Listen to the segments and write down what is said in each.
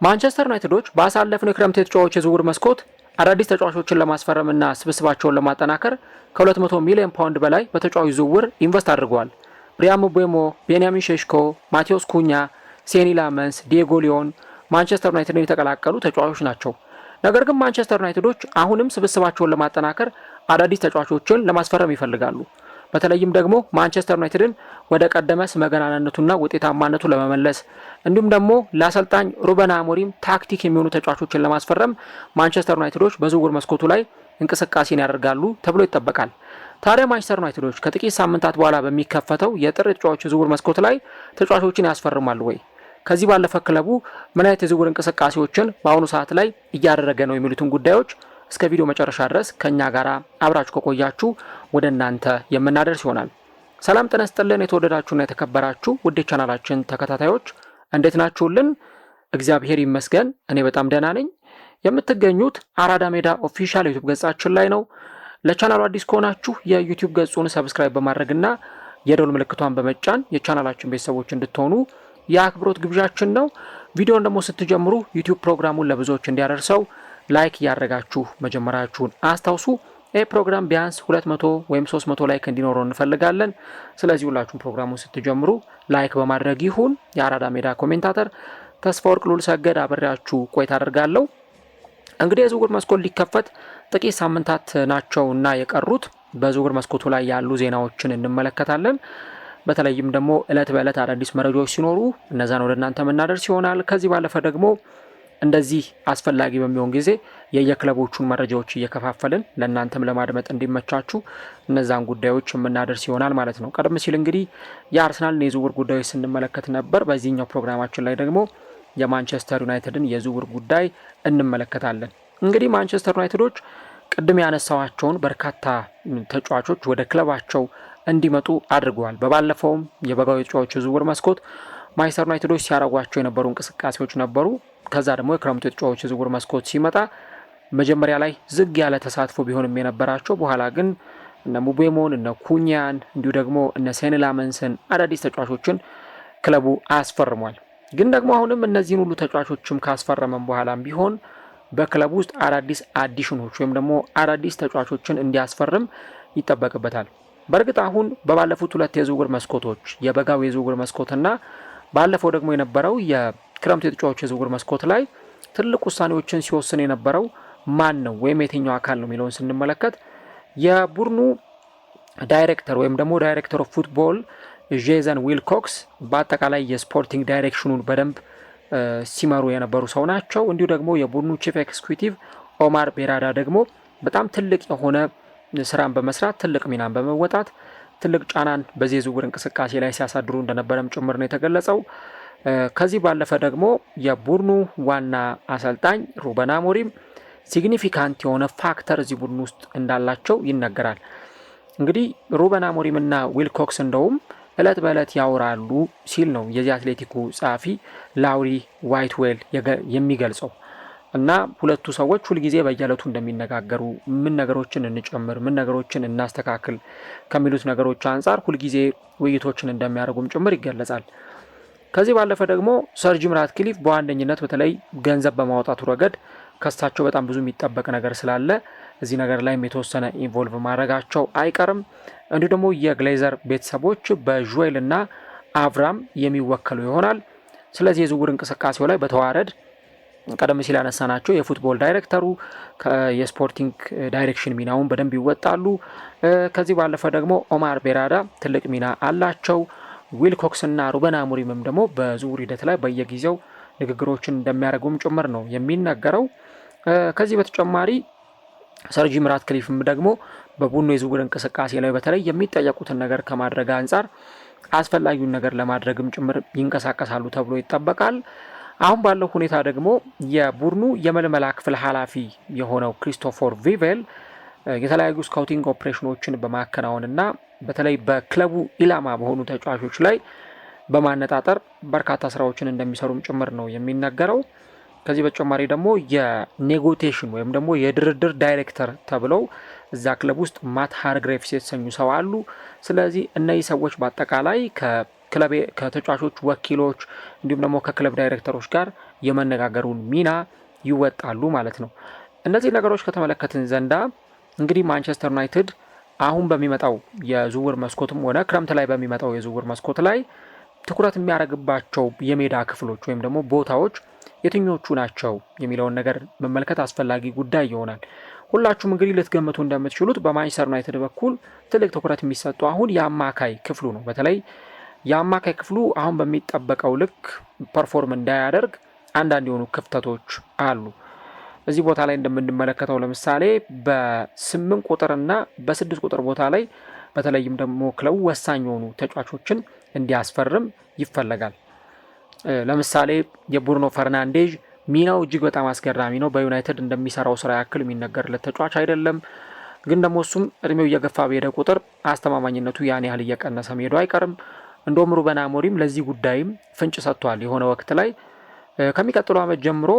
ማንቸስተር ዩናይትዶች ባሳለፍነው የክረምት የተጫዋቾች የዝውውር መስኮት አዳዲስ ተጫዋቾችን ለማስፈረምና ስብስባቸውን ለማጠናከር ከ200 ሚሊዮን ፓውንድ በላይ በተጫዋች ዝውውር ኢንቨስት አድርገዋል። ብሪያም ምቤሞ፣ ቤንያሚን ሼሽኮ፣ ማቴዎስ ኩኛ፣ ሴኒ ላመንስ፣ ዲየጎ ሊዮን ማንቸስተር ዩናይትድን የተቀላቀሉ ተጫዋቾች ናቸው። ነገር ግን ማንቸስተር ዩናይትዶች አሁንም ስብስባቸውን ለማጠናከር አዳዲስ ተጫዋቾችን ለማስፈረም ይፈልጋሉ። በተለይም ደግሞ ማንቸስተር ዩናይትድን ወደ ቀደመ ስመገናነቱና ውጤታማነቱ ለመመለስ እንዲሁም ደግሞ ለአሰልጣኝ ሩበን አሞሪም ታክቲክ የሚሆኑ ተጫዋቾችን ለማስፈረም ማንቸስተር ዩናይትዶች በዝውውር መስኮቱ ላይ እንቅስቃሴን ያደርጋሉ ተብሎ ይጠበቃል። ታዲያ ማንቸስተር ዩናይትዶች ከጥቂት ሳምንታት በኋላ በሚከፈተው የጥር ተጫዋቾች ዝውውር መስኮት ላይ ተጫዋቾችን ያስፈርማሉ ወይ? ከዚህ ባለፈ ክለቡ ምን አይነት የዝውውር እንቅስቃሴዎችን በአሁኑ ሰዓት ላይ እያደረገ ነው የሚሉትን ጉዳዮች እስከ ቪዲዮ መጨረሻ ድረስ ከኛ ጋር አብራችሁ ከቆያችሁ ወደ እናንተ የምናደርስ ይሆናል። ሰላም ጤና ይስጥልን። የተወደዳችሁና የተከበራችሁ ውድ ቻናላችን ተከታታዮች እንዴት ናችሁልን? እግዚአብሔር ይመስገን እኔ በጣም ደህና ነኝ። የምትገኙት አራዳ ሜዳ ኦፊሻል ዩቲዩብ ገጻችን ላይ ነው። ለቻናሉ አዲስ ከሆናችሁ የዩቲዩብ ገጹን ሰብስክራይብ በማድረግና የደወል ምልክቷን በመጫን የቻናላችን ቤተሰቦች እንድትሆኑ የአክብሮት ግብዣችን ነው። ቪዲዮውን ደግሞ ስትጀምሩ ዩቲዩብ ፕሮግራሙን ለብዙዎች እንዲያደርሰው ላይክ ያደረጋችሁ መጀመራችሁን አስታውሱ። ይህ ፕሮግራም ቢያንስ 200 ወይም 300 ላይክ እንዲኖረው እንፈልጋለን። ስለዚህ ሁላችሁም ፕሮግራሙን ስትጀምሩ ላይክ በማድረግ ይሁን። የአራዳ ሜዳ ኮሜንታተር ተስፋ ወርቅ ሉል ሰገድ አብሬያችሁ ቆይታ አደርጋለሁ። እንግዲህ የዝውውር መስኮት ሊከፈት ጥቂት ሳምንታት ናቸውና የቀሩት በዝውውር መስኮቱ ላይ ያሉ ዜናዎችን እንመለከታለን። በተለይም ደግሞ እለት በእለት አዳዲስ መረጃዎች ሲኖሩ እነዛን ወደ እናንተ የምናደርስ ይሆናል። ከዚህ ባለፈ ደግሞ እንደዚህ አስፈላጊ በሚሆን ጊዜ የየክለቦቹን መረጃዎች እየከፋፈልን ለእናንተም ለማድመጥ እንዲመቻችሁ እነዛን ጉዳዮች የምናደርስ ይሆናል ማለት ነው። ቀደም ሲል እንግዲህ የአርሰናልን የዝውውር ጉዳዮች ስንመለከት ነበር። በዚህኛው ፕሮግራማችን ላይ ደግሞ የማንቸስተር ዩናይትድን የዝውውር ጉዳይ እንመለከታለን። እንግዲህ ማንቸስተር ዩናይትዶች ቅድም ያነሳዋቸውን በርካታ ተጫዋቾች ወደ ክለባቸው እንዲመጡ አድርገዋል። በባለፈውም የበጋው የተጫዋቾች የዝውውር መስኮት ማንቸስተር ዩናይትዶች ሲያደርጓቸው የነበሩ እንቅስቃሴዎች ነበሩ። ከዛ ደግሞ የክረምቱ የተጫዋቾች የዝውውር መስኮት ሲመጣ መጀመሪያ ላይ ዝግ ያለ ተሳትፎ ቢሆንም የነበራቸው በኋላ ግን እነ ሙቤሞን እነ ኩኛን እንዲሁ ደግሞ እነ ሴኒ ላመንስን አዳዲስ ተጫዋቾችን ክለቡ አስፈርሟል። ግን ደግሞ አሁንም እነዚህን ሁሉ ተጫዋቾችም ካስፈረመም በኋላም ቢሆን በክለቡ ውስጥ አዳዲስ አዲሽኖች ወይም ደግሞ አዳዲስ ተጫዋቾችን እንዲያስፈርም ይጠበቅበታል። በእርግጥ አሁን በባለፉት ሁለት የዝውውር መስኮቶች የበጋው የዝውውር መስኮትና ባለፈው ደግሞ የነበረው የክረምቱ የተጫዋቾች የዝውውር መስኮት ላይ ትልቅ ውሳኔዎችን ሲወስን የነበረው ማን ነው ወይም የትኛው አካል ነው የሚለውን ስንመለከት የቡድኑ ዳይሬክተር ወይም ደግሞ ዳይሬክተር ኦፍ ፉትቦል ጄዘን ዊልኮክስ በአጠቃላይ የስፖርቲንግ ዳይሬክሽኑን በደንብ ሲመሩ የነበሩ ሰው ናቸው። እንዲሁ ደግሞ የቡድኑ ቺፍ ኤክስኪዩቲቭ ኦማር ቤራዳ ደግሞ በጣም ትልቅ የሆነ ስራን በመስራት ትልቅ ሚናን በመወጣት ትልቅ ጫናን በዚህ የዝውውር እንቅስቃሴ ላይ ሲያሳድሩ እንደነበረም ጭምር ነው የተገለጸው። ከዚህ ባለፈ ደግሞ የቡድኑ ዋና አሰልጣኝ ሩበን አሞሪም ሲግኒፊካንት የሆነ ፋክተር እዚህ ቡድኑ ውስጥ እንዳላቸው ይነገራል። እንግዲህ ሩበን አሞሪም እና ዊልኮክስ እንደውም እለት በእለት ያወራሉ ሲል ነው የዚህ አትሌቲኩ ጸሐፊ ላውሪ ዋይትዌል የሚገልጸው። እና ሁለቱ ሰዎች ሁልጊዜ በየዕለቱ እንደሚነጋገሩ ምን ነገሮችን እንጨምር፣ ምን ነገሮችን እናስተካክል ከሚሉት ነገሮች አንጻር ሁልጊዜ ውይይቶችን እንደሚያደርጉም ጭምር ይገለጻል። ከዚህ ባለፈ ደግሞ ሰር ጂም ራትክሊፍ በዋነኝነት በተለይ ገንዘብ በማውጣቱ ረገድ ከሳቸው በጣም ብዙ የሚጠበቅ ነገር ስላለ እዚህ ነገር ላይም የተወሰነ ኢንቮልቭ ማድረጋቸው አይቀርም። እንዲሁ ደግሞ የግሌዘር ቤተሰቦች በጆኤል እና አብራም የሚወከሉ ይሆናል። ስለዚህ የዝውውር እንቅስቃሴው ላይ በተዋረድ ቀደም ሲል ያነሳናቸው የፉትቦል ዳይሬክተሩ የስፖርቲንግ ዳይሬክሽን ሚናውን በደንብ ይወጣሉ። ከዚህ ባለፈ ደግሞ ኦማር ቤራዳ ትልቅ ሚና አላቸው። ዊልኮክስ እና ሩበን አሞሪምም ደግሞ በዝውውር ሂደት ላይ በየጊዜው ንግግሮችን እንደሚያደርጉም ጭምር ነው የሚነገረው። ከዚህ በተጨማሪ ሰር ጂም ራትክሊፍም ደግሞ በቡድኑ የዝውውር እንቅስቃሴ ላይ በተለይ የሚጠየቁትን ነገር ከማድረግ አንጻር አስፈላጊውን ነገር ለማድረግም ጭምር ይንቀሳቀሳሉ ተብሎ ይጠበቃል። አሁን ባለው ሁኔታ ደግሞ የቡድኑ የመልመላ ክፍል ኃላፊ የሆነው ክሪስቶፈር ቪቬል የተለያዩ ስካውቲንግ ኦፕሬሽኖችን በማከናወንና በተለይ በክለቡ ኢላማ በሆኑ ተጫዋቾች ላይ በማነጣጠር በርካታ ስራዎችን እንደሚሰሩም ጭምር ነው የሚነገረው። ከዚህ በተጨማሪ ደግሞ የኔጎቲዬሽን ወይም ደግሞ የድርድር ዳይሬክተር ተብለው እዛ ክለብ ውስጥ ማት ሃርግሬቭስ የተሰኙ ሰው አሉ። ስለዚህ እነዚህ ሰዎች በአጠቃላይ ከተጫዋቾች ወኪሎች እንዲሁም ደግሞ ከክለብ ዳይሬክተሮች ጋር የመነጋገሩን ሚና ይወጣሉ ማለት ነው። እነዚህ ነገሮች ከተመለከትን ዘንዳ እንግዲህ ማንቸስተር ዩናይትድ አሁን በሚመጣው የዝውውር መስኮትም ሆነ ክረምት ላይ በሚመጣው የዝውውር መስኮት ላይ ትኩረት የሚያደርግባቸው የሜዳ ክፍሎች ወይም ደግሞ ቦታዎች የትኞቹ ናቸው የሚለውን ነገር መመልከት አስፈላጊ ጉዳይ ይሆናል። ሁላችሁም እንግዲህ ልትገምቱ እንደምትችሉት በማንቸስተር ዩናይትድ በኩል ትልቅ ትኩረት የሚሰጠው አሁን የአማካይ ክፍሉ ነው። በተለይ የአማካይ ክፍሉ አሁን በሚጠበቀው ልክ ፐርፎርም እንዳያደርግ አንዳንድ የሆኑ ክፍተቶች አሉ። እዚህ ቦታ ላይ እንደምንመለከተው ለምሳሌ በ8 ቁጥርና በ6 ቁጥር ቦታ ላይ በተለይም ደግሞ ክለቡ ወሳኝ የሆኑ ተጫዋቾችን እንዲያስፈርም ይፈለጋል። ለምሳሌ የብሩኖ ፈርናንዴዝ ሚናው እጅግ በጣም አስገራሚ ነው። በዩናይትድ እንደሚሰራው ስራ ያክል የሚነገርለት ተጫዋች አይደለም። ግን ደግሞ እሱም እድሜው እየገፋ በሄደ ቁጥር አስተማማኝነቱ ያን ያህል እየቀነሰ መሄዱ አይቀርም። እንደውም ሩበን አሞሪም ለዚህ ጉዳይም ፍንጭ ሰጥቷል። የሆነ ወቅት ላይ ከሚቀጥለው ዓመት ጀምሮ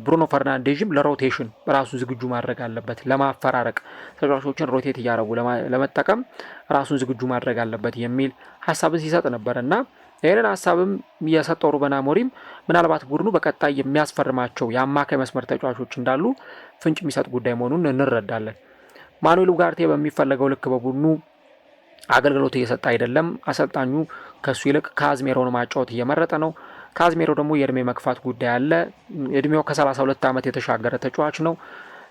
ብሩኖ ፈርናንዴዝም ለሮቴሽን ራሱን ዝግጁ ማድረግ አለበት፣ ለማፈራረቅ ተጫዋቾችን ሮቴት እያደረጉ ለመጠቀም ራሱን ዝግጁ ማድረግ አለበት የሚል ሀሳብን ሲሰጥ ነበር እና ይህንን ሀሳብም የሰጠው ሩበን አሞሪም ምናልባት ቡድኑ በቀጣይ የሚያስፈርማቸው የአማካይ መስመር ተጫዋቾች እንዳሉ ፍንጭ የሚሰጥ ጉዳይ መሆኑን እንረዳለን። ማኑኤል ኡጋርቴ በሚፈለገው ልክ በቡድኑ አገልግሎት እየሰጠ አይደለም። አሰልጣኙ ከሱ ይልቅ ካዝሜሮን ማጫወት እየመረጠ ነው። ካዝሜሮ ደግሞ የእድሜ መግፋት ጉዳይ አለ። እድሜው ከ32 ዓመት የተሻገረ ተጫዋች ነው።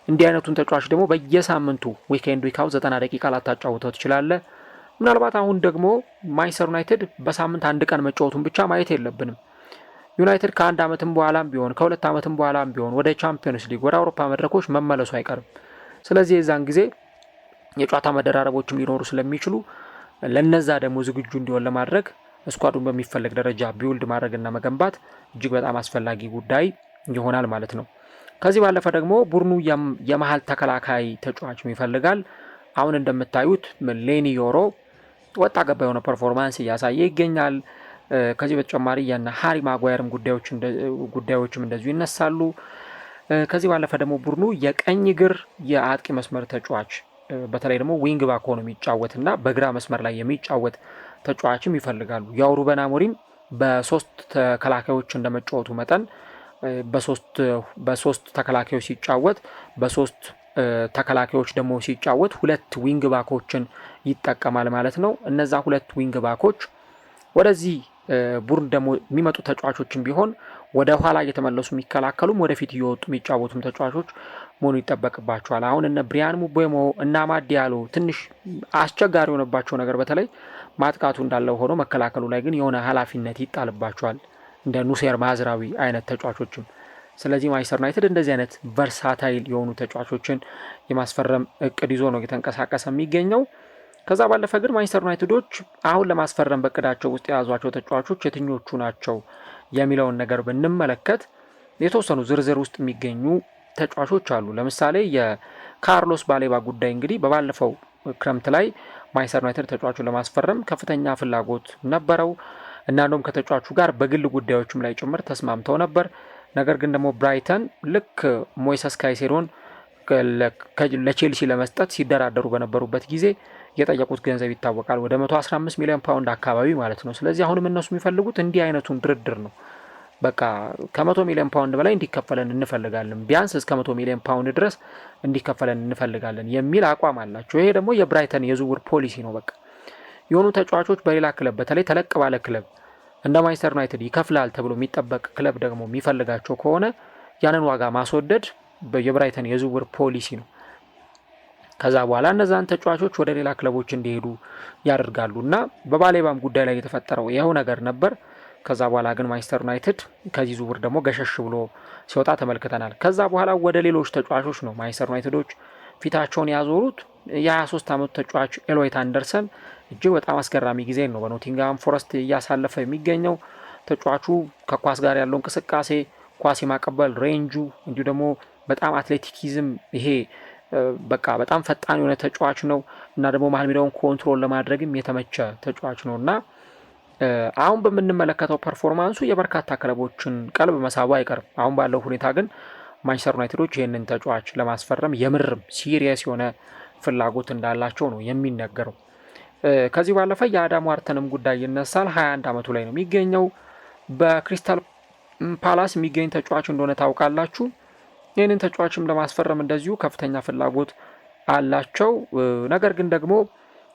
እንዲህ አይነቱን ተጫዋች ደግሞ በየሳምንቱ ዊኬንድ ዊካው 90 ደቂቃ ላታጫውተው ትችላለህ። ምናልባት አሁን ደግሞ ማንቸስተር ዩናይትድ በሳምንት አንድ ቀን መጫወቱን ብቻ ማየት የለብንም። ዩናይትድ ከ1 ዓመትም በኋላም ቢሆን ከ2 ዓመትም በኋላም ቢሆን ወደ ቻምፒዮንስ ሊግ ወደ አውሮፓ መድረኮች መመለሱ አይቀርም። ስለዚህ የዛን ጊዜ የጨዋታ መደራረቦችም ሊኖሩ ስለሚችሉ ለነዛ ደግሞ ዝግጁ እንዲሆን ለማድረግ ስኳዱን በሚፈለግ ደረጃ ቢውልድ ማድረግና መገንባት እጅግ በጣም አስፈላጊ ጉዳይ ይሆናል ማለት ነው። ከዚህ ባለፈ ደግሞ ቡድኑ የመሀል ተከላካይ ተጫዋችም ይፈልጋል። አሁን እንደምታዩት ሌኒ ዮሮ ወጣ ገባ የሆነ ፐርፎርማንስ እያሳየ ይገኛል። ከዚህ በተጨማሪ የና ሃሪ ማጓየርም ጉዳዮችም እንደዚሁ ይነሳሉ። ከዚህ ባለፈ ደግሞ ቡድኑ የቀኝ እግር የአጥቂ መስመር ተጫዋች በተለይ ደግሞ ዊንግ ባክ ሆኖ የሚጫወትና በግራ መስመር ላይ የሚጫወት ተጫዋችም ይፈልጋሉ። ያው ሩበን አሞሪም በሶስት ተከላካዮች እንደመጫወቱ መጠን በሶስት ተከላካዮች ሲጫወት በሶስት ተከላካዮች ደግሞ ሲጫወት 2 ዊንግ ባኮችን ይጠቀማል ማለት ነው። እነዛ 2 ዊንግ ባኮች ወደዚህ ቡድን ደግሞ የሚመጡ ተጫዋቾችን ቢሆን ወደ ኋላ እየተመለሱ የሚከላከሉም ወደፊት እየወጡ የሚጫወቱም ተጫዋቾች መሆኑ ይጠበቅባቸዋል። አሁን እነ ብሪያን ሙቤሞ እና አማድ ዲያሎ ትንሽ አስቸጋሪ የሆነባቸው ነገር በተለይ ማጥቃቱ እንዳለው ሆኖ መከላከሉ ላይ ግን የሆነ ኃላፊነት ይጣልባቸዋል እንደ ኑሴር ማዝራዊ አይነት ተጫዋቾችም። ስለዚህ ማንቸስተር ዩናይትድ እንደዚህ አይነት ቨርሳታይል የሆኑ ተጫዋቾችን የማስፈረም እቅድ ይዞ ነው እየተንቀሳቀሰ የሚገኘው። ከዛ ባለፈ ግን ማንቸስተር ዩናይትዶች አሁን ለማስፈረም በእቅዳቸው ውስጥ የያዟቸው ተጫዋቾች የትኞቹ ናቸው የሚለውን ነገር ብንመለከት የተወሰኑ ዝርዝር ውስጥ የሚገኙ ተጫዋቾች አሉ። ለምሳሌ የካርሎስ ባሌባ ጉዳይ እንግዲህ በባለፈው ክረምት ላይ ማንቸስተር ዩናይትድ ተጫዋቹን ለማስፈረም ከፍተኛ ፍላጎት ነበረው እና እንደውም ከተጫዋቹ ጋር በግል ጉዳዮችም ላይ ጭምር ተስማምተው ነበር። ነገር ግን ደግሞ ብራይተን ልክ ሞይሰስ ካይሴዶን ለቼልሲ ለመስጠት ሲደራደሩ በነበሩበት ጊዜ የጠየቁት ገንዘብ ይታወቃል። ወደ 115 ሚሊዮን ፓውንድ አካባቢ ማለት ነው። ስለዚህ አሁንም እነሱ የሚፈልጉት እንዲህ አይነቱን ድርድር ነው። በቃ ከ100 ሚሊዮን ፓውንድ በላይ እንዲከፈለን እንፈልጋለን፣ ቢያንስ እስከ 100 ሚሊዮን ፓውንድ ድረስ እንዲከፈለን እንፈልጋለን የሚል አቋም አላቸው። ይሄ ደግሞ የብራይተን የዝውውር ፖሊሲ ነው። በቃ የሆኑ ተጫዋቾች በሌላ ክለብ በተለይ ተለቅ ባለ ክለብ እንደ ማንቸስተር ዩናይትድ ይከፍላል ተብሎ የሚጠበቅ ክለብ ደግሞ የሚፈልጋቸው ከሆነ ያንን ዋጋ ማስወደድ የብራይተን የዝውውር ፖሊሲ ነው። ከዛ በኋላ እነዛን ተጫዋቾች ወደ ሌላ ክለቦች እንዲሄዱ ያደርጋሉ እና በባሌባም ጉዳይ ላይ የተፈጠረው ይኸው ነገር ነበር። ከዛ በኋላ ግን ማንቸስተር ዩናይትድ ከዚህ ዝውውር ደግሞ ገሸሽ ብሎ ሲወጣ ተመልክተናል። ከዛ በኋላ ወደ ሌሎች ተጫዋቾች ነው ማንቸስተር ዩናይትዶች ፊታቸውን ያዞሩት። የ23 ዓመቱ ተጫዋች ኤሎይት አንደርሰን እጅግ በጣም አስገራሚ ጊዜ ነው በኖቲንግሃም ፎረስት እያሳለፈ የሚገኘው። ተጫዋቹ ከኳስ ጋር ያለው እንቅስቃሴ፣ ኳስ የማቀበል ሬንጁ፣ እንዲሁ ደግሞ በጣም አትሌቲኪዝም ይሄ በቃ በጣም ፈጣን የሆነ ተጫዋች ነው እና ደግሞ መሀል ሜዳውን ኮንትሮል ለማድረግም የተመቸ ተጫዋች ነው እና አሁን በምንመለከተው ፐርፎርማንሱ የበርካታ ክለቦችን ቀልብ መሳቡ አይቀርም። አሁን ባለው ሁኔታ ግን ማንቸስተር ዩናይትዶች ይህንን ተጫዋች ለማስፈረም የምርም ሲሪየስ የሆነ ፍላጎት እንዳላቸው ነው የሚነገረው። ከዚህ ባለፈ የአዳም ዋርተንም ጉዳይ ይነሳል። 21 ዓመቱ ላይ ነው የሚገኘው። በክሪስታል ፓላስ የሚገኝ ተጫዋች እንደሆነ ታውቃላችሁ። ይህንን ተጫዋችም ለማስፈረም እንደዚሁ ከፍተኛ ፍላጎት አላቸው። ነገር ግን ደግሞ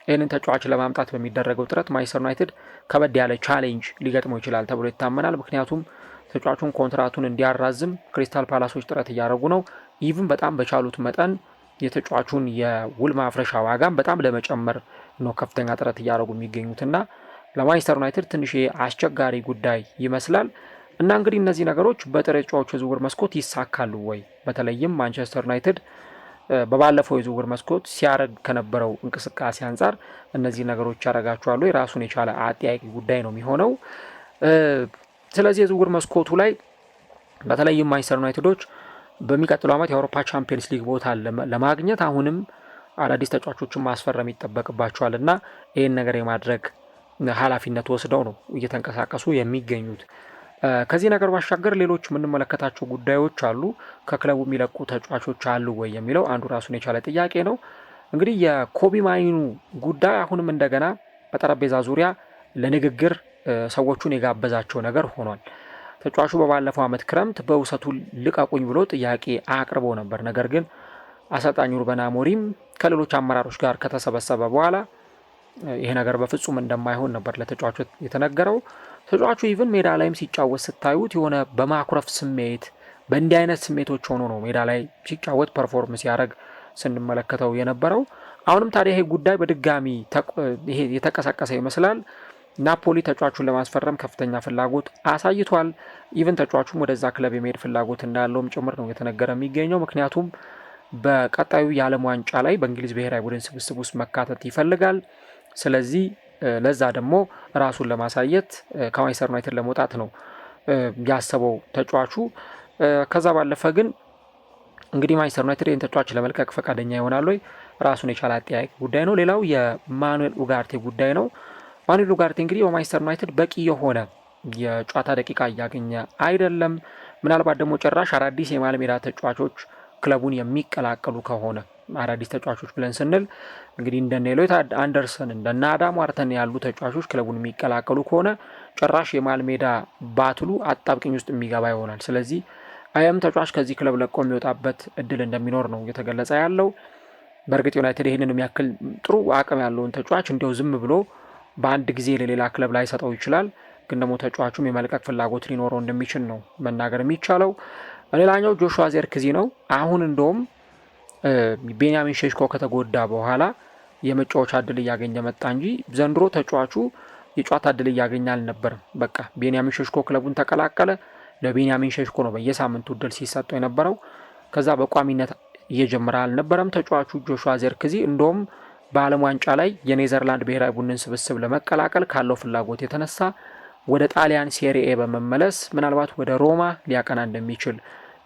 ይህንን ተጫዋች ለማምጣት በሚደረገው ጥረት ማንቸስተር ዩናይትድ ከበድ ያለ ቻሌንጅ ሊገጥመው ይችላል ተብሎ ይታመናል። ምክንያቱም ተጫዋቹን ኮንትራቱን እንዲያራዝም ክሪስታል ፓላሶች ጥረት እያደረጉ ነው። ኢቭን በጣም በቻሉት መጠን የተጫዋቹን የውል ማፍረሻ ዋጋም በጣም ለመጨመር ነው ከፍተኛ ጥረት እያደረጉ የሚገኙትና ለማንቸስተር ዩናይትድ ትንሽ አስቸጋሪ ጉዳይ ይመስላል። እና እንግዲህ እነዚህ ነገሮች በጥሬ ተጫዋቾች የዝውውር መስኮት ይሳካሉ ወይ? በተለይም ማንቸስተር ዩናይትድ በባለፈው የዝውውር መስኮት ሲያደርግ ከነበረው እንቅስቃሴ አንጻር እነዚህ ነገሮች ያደርጋቸዋሉ የራሱን የቻለ አጠያቂ ጉዳይ ነው የሚሆነው። ስለዚህ የዝውውር መስኮቱ ላይ በተለይም ማንቸስተር ዩናይትዶች በሚቀጥለው ዓመት የአውሮፓ ቻምፒየንስ ሊግ ቦታ ለማግኘት አሁንም አዳዲስ ተጫዋቾችን ማስፈረም ይጠበቅባቸዋል እና ይህን ነገር የማድረግ ኃላፊነት ወስደው ነው እየተንቀሳቀሱ የሚገኙት። ከዚህ ነገር ባሻገር ሌሎች የምንመለከታቸው ጉዳዮች አሉ። ከክለቡ የሚለቁ ተጫዋቾች አሉ ወይ የሚለው አንዱ ራሱን የቻለ ጥያቄ ነው። እንግዲህ የኮቢ ማይኑ ጉዳይ አሁንም እንደገና በጠረጴዛ ዙሪያ ለንግግር ሰዎቹን የጋበዛቸው ነገር ሆኗል። ተጫዋቹ በባለፈው ዓመት ክረምት በውሰቱ ልቀቁኝ ብሎ ጥያቄ አቅርቦ ነበር። ነገር ግን አሰልጣኝ ሩበን አሞሪም ከሌሎች አመራሮች ጋር ከተሰበሰበ በኋላ ይሄ ነገር በፍጹም እንደማይሆን ነበር ለተጫዋቹ የተነገረው። ተጫዋቹ ኢቭን ሜዳ ላይም ሲጫወት ስታዩት የሆነ በማኩረፍ ስሜት በእንዲህ አይነት ስሜቶች ሆኖ ነው ሜዳ ላይ ሲጫወት ፐርፎርም ሲያደርግ ስንመለከተው የነበረው። አሁንም ታዲያ ይሄ ጉዳይ በድጋሚ ይሄ የተቀሰቀሰ ይመስላል። ናፖሊ ተጫዋቹን ለማስፈረም ከፍተኛ ፍላጎት አሳይቷል። ኢቭን ተጫዋቹም ወደዛ ክለብ የመሄድ ፍላጎት እንዳለውም ጭምር ነው የተነገረ የሚገኘው። ምክንያቱም በቀጣዩ የዓለም ዋንጫ ላይ በእንግሊዝ ብሔራዊ ቡድን ስብስብ ውስጥ መካተት ይፈልጋል። ስለዚህ ለዛ ደግሞ ራሱን ለማሳየት ከማንቸስተር ዩናይትድ ለመውጣት ነው ያሰበው ተጫዋቹ። ከዛ ባለፈ ግን እንግዲህ ማንቸስተር ዩናይትድ ይህን ተጫዋች ለመልቀቅ ፈቃደኛ ይሆናል ወይ? ራሱን የቻለ አጠያቂ ጉዳይ ነው። ሌላው የማኑኤል ኡጋርቴ ጉዳይ ነው። ማኑኤል ኡጋርቴ እንግዲህ በማንቸስተር ዩናይትድ በቂ የሆነ የጨዋታ ደቂቃ እያገኘ አይደለም። ምናልባት ደግሞ ጭራሽ አዳዲስ የመሃል ሜዳ ተጫዋቾች ክለቡን የሚቀላቀሉ ከሆነ አዳዲስ ተጫዋቾች ብለን ስንል እንግዲህ እንደነ ኤሎት አንደርሰን እንደነ አዳም ዋርተን ያሉ ተጫዋቾች ክለቡን የሚቀላቀሉ ከሆነ ጭራሽ የመሃል ሜዳ ባትሉ አጣብቅኝ ውስጥ የሚገባ ይሆናል። ስለዚህ አያም ተጫዋች ከዚህ ክለብ ለቆ የሚወጣበት እድል እንደሚኖር ነው እየተገለጸ ያለው። በእርግጥ ዩናይትድ ይህንን የሚያክል ጥሩ አቅም ያለውን ተጫዋች እንዲያው ዝም ብሎ በአንድ ጊዜ ለሌላ ክለብ ላይ ሰጠው ይችላል። ግን ደግሞ ተጫዋቹም የመልቀቅ ፍላጎት ሊኖረው እንደሚችል ነው መናገር የሚቻለው። ሌላኛው ጆሹዋ ዜርክዚ ነው። አሁን እንደውም ቤንያሚን ሼሽኮ ከተጎዳ በኋላ የመጫወቻ እድል እያገኘ መጣ እንጂ ዘንድሮ ተጫዋቹ የጨዋታ እድል እያገኘ አልነበርም። በቃ ቤንያሚን ሼሽኮ ክለቡን ተቀላቀለ። ለቤንያሚን ሼሽኮ ነው በየሳምንቱ እድል ሲሰጠው የነበረው። ከዛ በቋሚነት እየጀመረ አልነበረም ተጫዋቹ ጆሹዋ ዜርክዚ። እንደውም በዓለም ዋንጫ ላይ የኔዘርላንድ ብሔራዊ ቡድን ስብስብ ለመቀላቀል ካለው ፍላጎት የተነሳ ወደ ጣሊያን ሴሪኤ በመመለስ ምናልባት ወደ ሮማ ሊያቀና እንደሚችል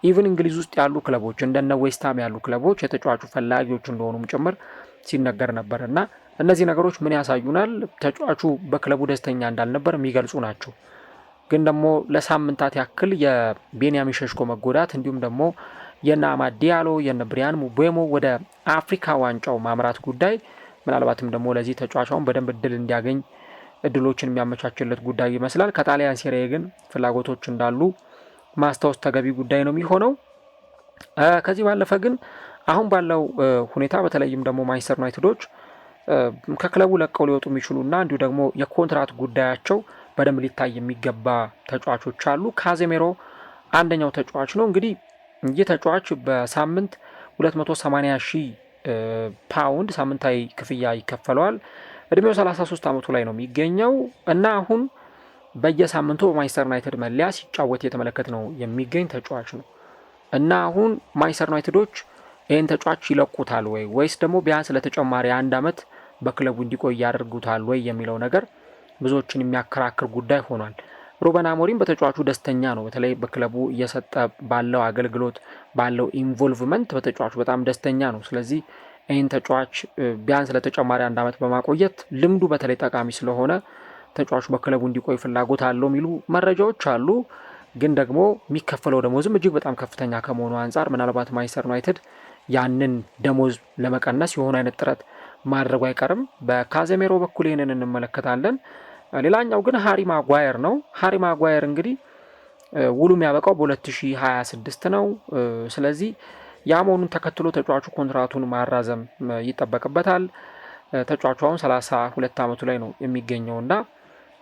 ኢቭን እንግሊዝ ውስጥ ያሉ ክለቦች እንደነ ዌስትሃም ያሉ ክለቦች የተጫዋቹ ፈላጊዎች እንደሆኑም ጭምር ሲነገር ነበር። እና እነዚህ ነገሮች ምን ያሳዩናል? ተጫዋቹ በክለቡ ደስተኛ እንዳልነበር የሚገልጹ ናቸው። ግን ደግሞ ለሳምንታት ያክል የቤንያሚን ሼሽኮ መጎዳት እንዲሁም ደግሞ የነ አማድ ዲያሎ የነ ብሪያን ሙቤሞ ወደ አፍሪካ ዋንጫው ማምራት ጉዳይ ምናልባትም ደግሞ ለዚህ ተጫዋቻውን በደንብ እድል እንዲያገኝ እድሎችን የሚያመቻችለት ጉዳይ ይመስላል። ከጣሊያን ሴሪኤ ግን ፍላጎቶች እንዳሉ ማስታወስ ተገቢ ጉዳይ ነው የሚሆነው። ከዚህ ባለፈ ግን አሁን ባለው ሁኔታ በተለይም ደግሞ ማንቸስተር ዩናይትዶች ከክለቡ ለቀው ሊወጡ የሚችሉና እንዲሁ ደግሞ የኮንትራት ጉዳያቸው በደንብ ሊታይ የሚገባ ተጫዋቾች አሉ። ካዜሜሮ አንደኛው ተጫዋች ነው። እንግዲህ ይህ ተጫዋች በሳምንት 280,000 ፓውንድ ሳምንታዊ ክፍያ ይከፈለዋል። እድሜው 33 ዓመቱ ላይ ነው የሚገኘው እና አሁን በየሳምንቱ በማንቸስተር ዩናይትድ መለያ ሲጫወት የተመለከት ነው የሚገኝ ተጫዋች ነው እና አሁን ማንቸስተር ዩናይትዶች ይህን ተጫዋች ይለቁታል ወይ ወይስ ደግሞ ቢያንስ ለተጨማሪ 1 ዓመት በክለቡ እንዲቆይ ያደርጉታል ወይ የሚለው ነገር ብዙዎችን የሚያከራክር ጉዳይ ሆኗል። ሩበን አሞሪም በተጫዋቹ ደስተኛ ነው። በተለይ በክለቡ እየሰጠ ባለው አገልግሎት ባለው ኢንቮልቭመንት በተጫዋቹ በጣም ደስተኛ ነው። ስለዚህ ይህን ተጫዋች ቢያንስ ለተጨማሪ 1 ዓመት በማቆየት ልምዱ በተለይ ጠቃሚ ስለሆነ ተጫዋቹ በክለቡ እንዲቆይ ፍላጎት አለው የሚሉ መረጃዎች አሉ። ግን ደግሞ የሚከፈለው ደሞዝም እጅግ በጣም ከፍተኛ ከመሆኑ አንጻር ምናልባት ማንቸስተር ዩናይትድ ያንን ደሞዝ ለመቀነስ የሆነ አይነት ጥረት ማድረጉ አይቀርም። በካዜሜሮ በኩል ይህንን እንመለከታለን። ሌላኛው ግን ሃሪ ማጓየር ነው። ሃሪ ማጓየር እንግዲህ ውሉ የሚያበቃው በ2026 ነው። ስለዚህ ያ መሆኑን ተከትሎ ተጫዋቹ ኮንትራቱን ማራዘም ይጠበቅበታል። ተጫዋቹ አሁን 32 ዓመቱ ላይ ነው የሚገኘው እና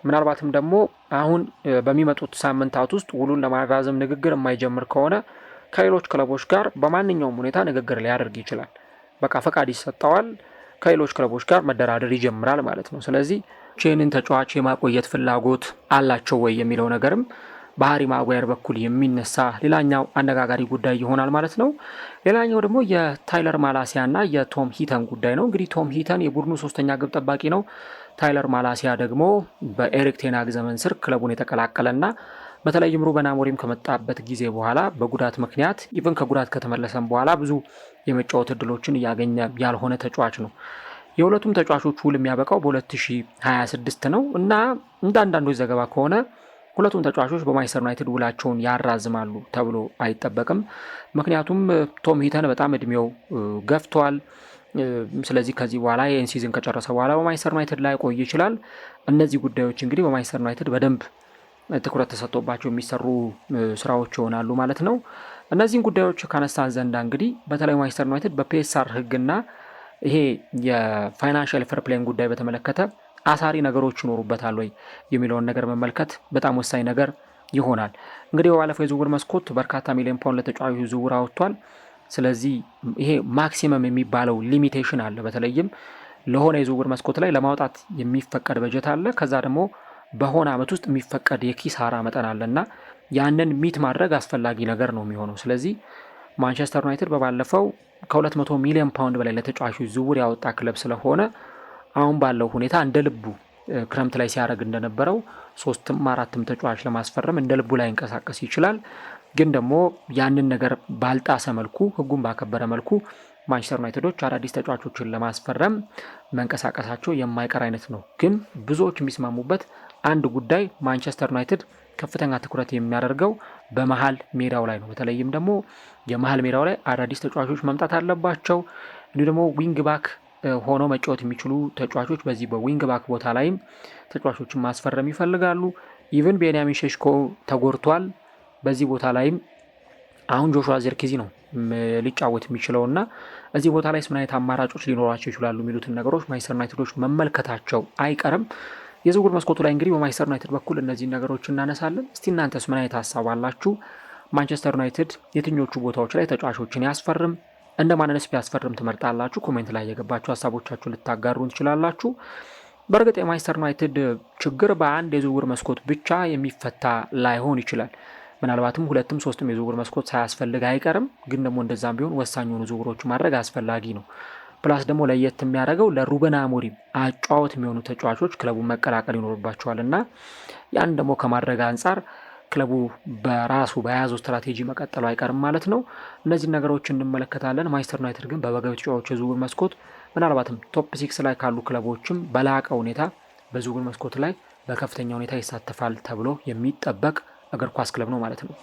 ምናልባትም ደግሞ አሁን በሚመጡት ሳምንታት ውስጥ ውሉን ለማራዘም ንግግር የማይጀምር ከሆነ ከሌሎች ክለቦች ጋር በማንኛውም ሁኔታ ንግግር ሊያደርግ ይችላል። በቃ ፈቃድ ይሰጠዋል፣ ከሌሎች ክለቦች ጋር መደራደር ይጀምራል ማለት ነው። ስለዚህ ይህንን ተጫዋች የማቆየት ፍላጎት አላቸው ወይ የሚለው ነገርም በሃሪ ማጓየር በኩል የሚነሳ ሌላኛው አነጋጋሪ ጉዳይ ይሆናል ማለት ነው። ሌላኛው ደግሞ የታይለር ማላሲያ እና የቶም ሂተን ጉዳይ ነው። እንግዲህ ቶም ሂተን የቡድኑ 3ኛ ግብ ጠባቂ ነው። ታይለር ማላሲያ ደግሞ በኤሪክ ቴን ሃግ ዘመን ስር ክለቡን የተቀላቀለና በተለይም ሩበን አሞሪም ከመጣበት ጊዜ በኋላ በጉዳት ምክንያት ኢቨን ከጉዳት ከተመለሰም በኋላ ብዙ የመጫወት እድሎችን እያገኘ ያልሆነ ተጫዋች ነው። የሁለቱም ተጫዋቾች ውል የሚያበቃው በ2026 ነው እና እንደ አንዳንዶች ዘገባ ከሆነ ሁለቱም ተጫዋቾች በማንቸስተር ዩናይትድ ውላቸውን ያራዝማሉ ተብሎ አይጠበቅም። ምክንያቱም ቶም ሂተን በጣም እድሜው ገፍቷል። ስለዚህ ከዚህ በኋላ ይህን ሲዝን ከጨረሰ በኋላ በማንቸስተር ዩናይትድ ላይ ቆይ ይችላል። እነዚህ ጉዳዮች እንግዲህ በማንቸስተር ዩናይትድ በደንብ ትኩረት ተሰጥቶባቸው የሚሰሩ ስራዎች ይሆናሉ ማለት ነው። እነዚህን ጉዳዮች ካነሳን ዘንዳ እንግዲህ በተለይ ማንቸስተር ዩናይትድ በፒኤስአር ህግና ይሄ የፋይናንሻል ፌር ፕሌይን ጉዳይ በተመለከተ አሳሪ ነገሮች ይኖሩበታል ወይ የሚለውን ነገር መመልከት በጣም ወሳኝ ነገር ይሆናል። እንግዲህ በባለፈው የዝውውር መስኮት በርካታ ሚሊዮን ፓውንድ ለተጫዋቾች ዝውውር አወጥቷል። ስለዚህ ይሄ ማክሲመም የሚባለው ሊሚቴሽን አለ። በተለይም ለሆነ የዝውውር መስኮት ላይ ለማውጣት የሚፈቀድ በጀት አለ። ከዛ ደግሞ በሆነ ዓመት ውስጥ የሚፈቀድ የኪሳራ መጠን አለና ያንን ሚት ማድረግ አስፈላጊ ነገር ነው የሚሆነው። ስለዚህ ማንቸስተር ዩናይትድ በባለፈው ከ200 ሚሊዮን ፓውንድ በላይ ለተጫዋቾች ዝውውር ያወጣ ክለብ ስለሆነ አሁን ባለው ሁኔታ እንደ ልቡ ክረምት ላይ ሲያደርግ እንደነበረው 3ም 4ም ተጫዋች ለማስፈረም እንደ ልቡ ላይ እንቀሳቀስ ይችላል። ግን ደግሞ ያንን ነገር ባልጣሰ መልኩ ህጉን ባከበረ መልኩ ማንቸስተር ዩናይትዶች አዳዲስ ተጫዋቾችን ለማስፈረም መንቀሳቀሳቸው የማይቀር አይነት ነው። ግን ብዙዎች የሚስማሙበት አንድ ጉዳይ ማንቸስተር ዩናይትድ ከፍተኛ ትኩረት የሚያደርገው በመሀል ሜዳው ላይ ነው። በተለይም ደግሞ የመሀል ሜዳው ላይ አዳዲስ ተጫዋቾች መምጣት አለባቸው። እንዲሁ ደግሞ ዊንግ ባክ ሆኖ መጫወት የሚችሉ ተጫዋቾች በዚህ በዊንግ ባክ ቦታ ላይም ተጫዋቾችን ማስፈረም ይፈልጋሉ። ኢቨን ቤንያሚን ሼሽኮ ተጎድቷል። በዚህ ቦታ ላይም አሁን ጆሹዋ ዚርክዚ ነው ሊጫወት የሚችለውና እዚህ ቦታ ላይ ምን አይነት አማራጮች ሊኖራቸው ይችላሉ የሚሉትን ነገሮች ማንቸስተር ዩናይትዶች መመልከታቸው አይቀርም። የዝውውር መስኮቱ ላይ እንግዲህ በማንቸስተር ዩናይትድ በኩል እነዚህን ነገሮች እናነሳለን። እስቲ እናንተስ ምን አይነት ሀሳብ አላችሁ? ማንቸስተር ዩናይትድ የትኞቹ ቦታዎች ላይ ተጫዋቾችን ያስፈርም? እንደ ማንነስ ቢያስፈርም ትመርጣላችሁ? ኮሜንት ላይ የገባችሁ ሀሳቦቻችሁ ልታጋሩን ትችላላችሁ። በእርግጥ የማንቸስተር ዩናይትድ ችግር በአንድ የዝውውር መስኮት ብቻ የሚፈታ ላይሆን ይችላል። ምናልባትም 2ም 3ም የዝውውር መስኮት ሳያስፈልግ አይቀርም። ግን ደግሞ እንደዛም ቢሆን ወሳኝ የሆኑ ዝውውሮች ማድረግ አስፈላጊ ነው። ፕላስ ደግሞ ለየት የሚያደርገው ለሩበን አሞሪም አጫወት የሚሆኑ ተጫዋቾች ክለቡን መቀላቀል ይኖርባቸዋል እና ያን ደግሞ ከማድረግ አንጻር ክለቡ በራሱ በያዘው ስትራቴጂ መቀጠሉ አይቀርም ማለት ነው። እነዚህ ነገሮች እንመለከታለን። ማንቸስተር ዩናይትድ ግን በበጋው ተጫዋቾች የዝውውር መስኮት ምናልባትም ቶፕ 6 ላይ ካሉ ክለቦችም በላቀ ሁኔታ በዝውውር መስኮት ላይ በከፍተኛ ሁኔታ ይሳተፋል ተብሎ የሚጠበቅ እግር ኳስ ክለብ ነው ማለት ነው።